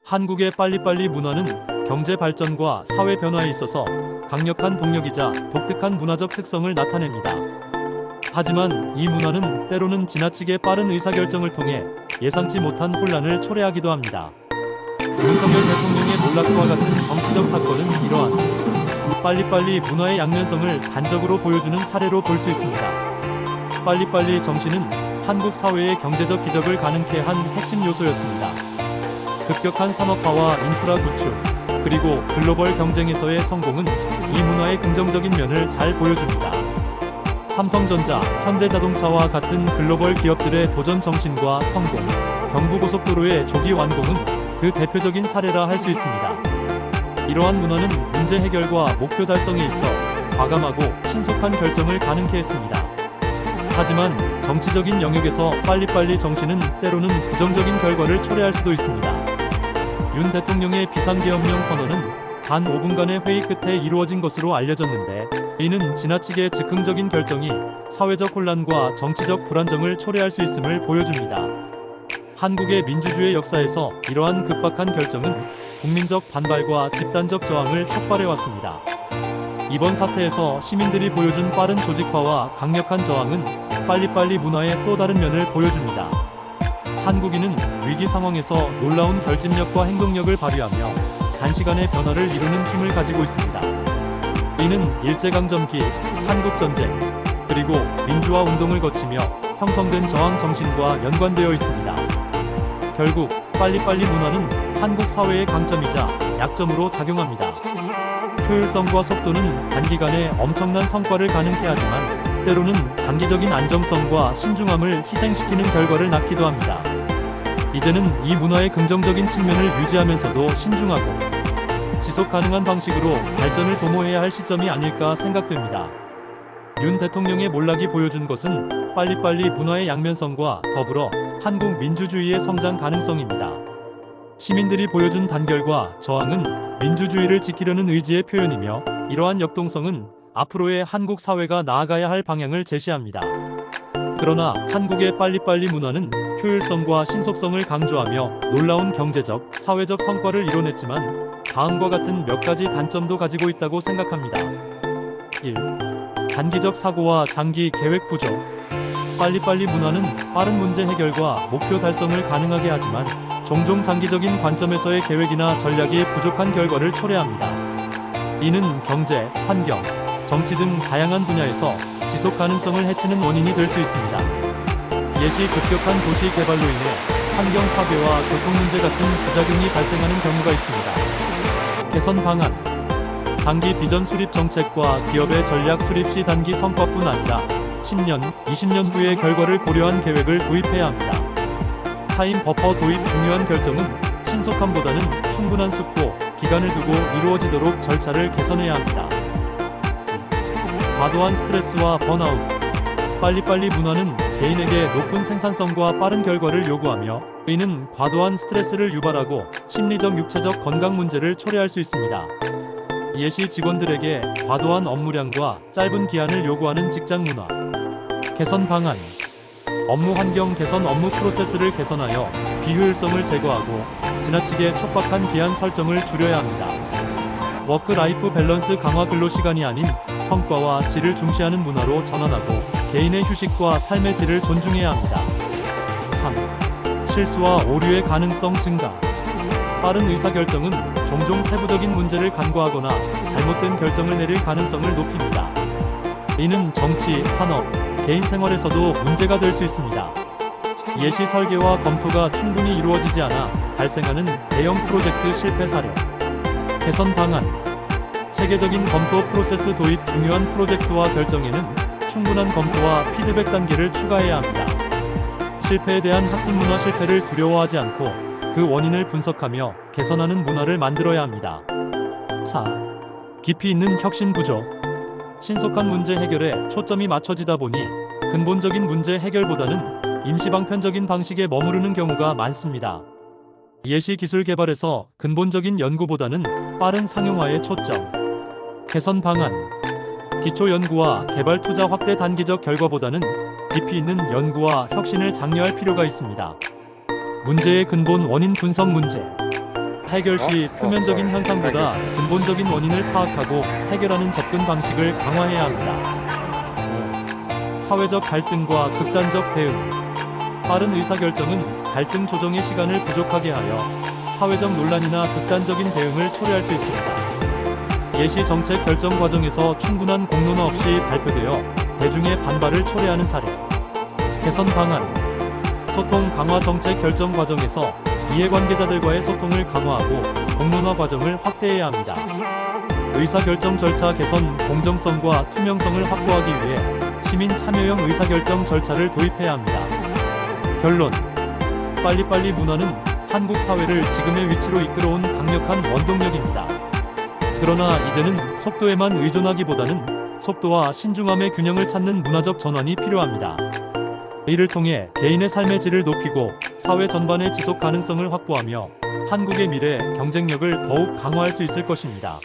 한국의 빨리빨리 문화는 경제 발전과 사회 변화에 있어서 강력한 동력이자 독특한 문화적 특성을 나타냅니다. 하지만 이 문화는 때로는 지나치게 빠른 의사결정을 통해 예상치 못한 혼란을 초래하기도 합니다. 윤석열 대통령의 놀랍과 같은 정치적 사건은 이러한 빨리빨리 문화의 양면성을 단적으로 보여주는 사례로 볼 수 있습니다. 빨리빨리 정신은 한국 사회의 경제적 기적을 가능케 한 핵심 요소였습니다. 급격한 산업화와 인프라 구축, 그리고 글로벌 경쟁에서의 성공은 이 문화의 긍정적인 면을 잘 보여줍니다. 삼성전자, 현대자동차와 같은 글로벌 기업들의 도전 정신과 성공, 경부고속도로의 조기 완공은 그 대표적인 사례라 할 수 있습니다. 이러한 문화는 문제 해결과 목표 달성에 있어 과감하고 신속한 결정을 가능케 했습니다. 하지만 정치적인 영역에서 빨리빨리 정신은 때로는 부정적인 결과를 초래할 수도 있습니다. 윤 대통령의 비상계엄령 선언은 단 5분간의 회의 끝에 이루어진 것으로 알려졌는데, 이는 지나치게 즉흥적인 결정이 사회적 혼란과 정치적 불안정을 초래할 수 있음을 보여줍니다. 한국의 민주주의 역사에서 이러한 급박한 결정은 국민적 반발과 집단적 저항을 촉발해왔습니다. 이번 사태에서 시민들이 보여준 빠른 조직화와 강력한 저항은 빨리빨리 문화의 또 다른 면을 보여줍니다. 한국인은 위기 상황에서 놀라운 결집력과 행동력을 발휘하며 단시간에 변화를 이루는 힘을 가지고 있습니다. 이는 일제강점기, 한국전쟁, 그리고 민주화 운동을 거치며 형성된 저항 정신과 연관되어 있습니다. 결국 빨리빨리 문화는 한국 사회의 강점이자 약점으로 작용합니다. 효율성과 속도는 단기간에 엄청난 성과를 가능케 하지만 때로는 장기적인 안정성과 신중함을 희생시키는 결과를 낳기도 합니다. 이제는 이 문화의 긍정적인 측면을 유지하면서도 신중하고 지속 가능한 방식으로 발전을 도모해야 할 시점이 아닐까 생각됩니다. 윤 대통령의 몰락이 보여준 것은 빨리빨리 문화의 양면성과 더불어 한국 민주주의의 성장 가능성입니다. 시민들이 보여준 단결과 저항은 민주주의를 지키려는 의지의 표현이며, 이러한 역동성은 앞으로의 한국 사회가 나아가야 할 방향을 제시합니다. 그러나 한국의 빨리빨리 문화는 효율성과 신속성을 강조하며 놀라운 경제적, 사회적 성과를 이뤄냈지만 다음과 같은 몇 가지 단점도 가지고 있다고 생각합니다. 1. 단기적 사고와 장기 계획 부족. 빨리빨리 문화는 빠른 문제 해결과 목표 달성을 가능하게 하지만 종종 장기적인 관점에서의 계획이나 전략이 부족한 결과를 초래합니다. 이는 경제, 환경, 정치 등 다양한 분야에서 지속 가능성을 해치는 원인이 될 수 있습니다. 예시 급격한 도시 개발로 인해 환경 파괴와 교통 문제 같은 부작용이 발생하는 경우가 있습니다. 개선 방안. 장기 비전 수립 정책과 기업의 전략 수립 시 단기 성과뿐 아니라 10년, 20년 후의 결과를 고려한 계획을 도입해야 합니다. 타임 버퍼 도입. 중요한 결정은 신속함보다는 충분한 숙고, 기간을 두고 이루어지도록 절차를 개선해야 합니다. 과도한 스트레스와 번아웃. 빨리빨리 문화는 개인에게 높은 생산성과 빠른 결과를 요구하며, 이는 과도한 스트레스를 유발하고 심리적, 육체적 건강 문제를 초래할 수 있습니다. 예시 직원들에게 과도한 업무량과 짧은 기한을 요구하는 직장 문화. 개선 방안. 업무 환경 개선. 업무 프로세스를 개선하여 비효율성을 제거하고 지나치게 촉박한 기한 설정을 줄여야 합니다. 워크 라이프 밸런스 강화. 근로시간이 아닌 성과와 질을 중시하는 문화로 전환하고 개인의 휴식과 삶의 질을 존중해야 합니다. 3. 실수와 오류의 가능성 증가. 빠른 의사결정은 종종 세부적인 문제를 간과하거나 잘못된 결정을 내릴 가능성을 높입니다. 이는 정치, 산업, 개인 생활에서도 문제가 될 수 있습니다. 예시 설계와 검토가 충분히 이루어지지 않아 발생하는 대형 프로젝트 실패 사례. 개선 방안. 체계적인 검토 프로세스 도입. 중요한 프로젝트와 결정에는 충분한 검토와 피드백 단계를 추가해야 합니다. 실패에 대한 학습 문화. 실패를 두려워하지 않고 그 원인을 분석하며 개선하는 문화를 만들어야 합니다. 4. 깊이 있는 혁신 부족. 신속한 문제 해결에 초점이 맞춰지다 보니 근본적인 문제 해결보다는 임시방편적인 방식에 머무르는 경우가 많습니다. 예시 기술 개발에서 근본적인 연구보다는 빠른 상용화에 초점. 개선 방안. 기초 연구와 개발 투자 확대. 단기적 결과보다는 깊이 있는 연구와 혁신을 장려할 필요가 있습니다. 문제의 근본 원인 분석. 문제 해결 시 표면적인 현상보다 근본적인 원인을 파악하고 해결하는 접근 방식을 강화해야 합니다. 사회적 갈등과 극단적 대응. 빠른 의사결정은 갈등 조정의 시간을 부족하게 하여 사회적 논란이나 극단적인 대응을 초래할 수 있습니다. 예시 정책 결정 과정에서 충분한 공론화 없이 발표되어 대중의 반발을 초래하는 사례. 개선 방안. 소통 강화. 정책 결정 과정에서 이해관계자들과의 소통을 강화하고 공론화 과정을 확대해야 합니다. 의사결정 절차 개선. 공정성과 투명성을 확보하기 위해 시민 참여형 의사결정 절차를 도입해야 합니다. 결론. 빨리빨리 문화는 한국 사회를 지금의 위치로 이끌어온 강력한 원동력입니다. 그러나 이제는 속도에만 의존하기보다는 속도와 신중함의 균형을 찾는 문화적 전환이 필요합니다. 이를 통해 개인의 삶의 질을 높이고 사회 전반의 지속 가능성을 확보하며 한국의 미래 경쟁력을 더욱 강화할 수 있을 것입니다.